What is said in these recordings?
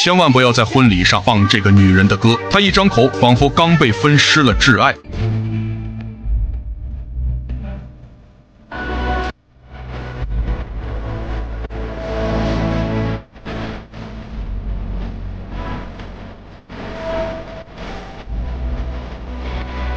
千万不要在婚礼上放这个女人的歌，她一张口仿佛刚被分尸了挚爱。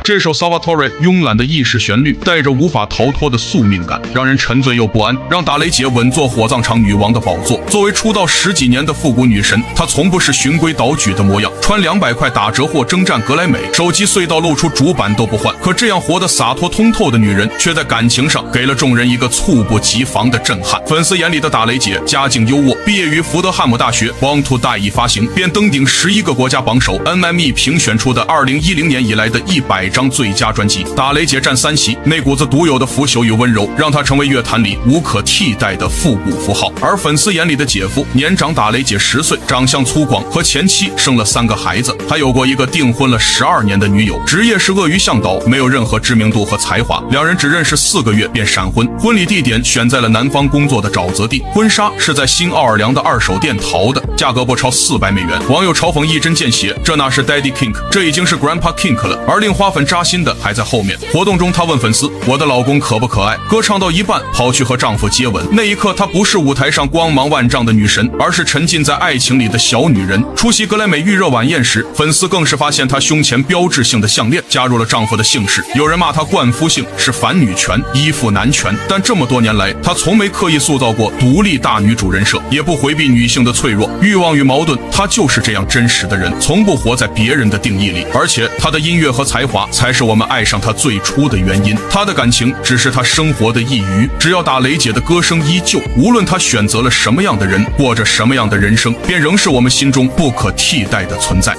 这首 Salvatore 慵懒的意识旋律，带着无法逃脱的宿命感，让人沉醉又不安，让打雷姐稳坐火葬场女王的宝座。作为出道10几年的复古女神，她从不是循规蹈矩的模样，穿200块打折货征战格莱美，手机隧道露出主板都不换。可这样活得洒脱通透的女人，却在感情上给了众人一个猝不及防的震撼。粉丝眼里的打雷姐家境优渥，毕业于福德汉姆大学 ，Born to Die 一发行便登顶11个国家榜首 ，NME 评选出的2010年以来的100张最佳专辑，打雷姐占3席，那股子独有的腐朽与温柔，让她成为乐坛里无可替代的复古符号。而粉丝眼里的姐夫，年长打雷姐10岁，长相粗犷，和前妻生了3个孩子，还有过一个订婚了12年的女友，职业是鳄鱼向导，没有任何知名度和才华，两人只认识4个月便闪婚，婚礼地点选在了男方工作的沼泽地，婚纱是在新奥尔良的2手店淘的，价格不超400美元。网友嘲讽一针见血，这哪是 Daddy Kink， 这已经是 Grandpa Kink 了。而令花粉扎心的还在后面。活动中，她问粉丝：“我的老公可不可爱？”歌唱到一半，跑去和丈夫接吻。那一刻，她不是舞台上光芒万丈的女神，而是沉浸在爱情里的小女人。出席格莱美预热晚宴时，粉丝更是发现她胸前标志性的项链加入了丈夫的姓氏。有人骂她冠夫姓是反女权，依附男权，但这么多年来，她从没刻意塑造过独立大女主人设，也不回避女性的脆弱、欲望与矛盾。她就是这样真实的人，从不活在别人的定义里。而且，她的音乐和才华才是我们爱上她最初的原因，她的感情只是她生活的一隅。只要打雷姐的歌声依旧，无论她选择了什么样的人，过着什么样的人生，便仍是我们心中不可替代的存在。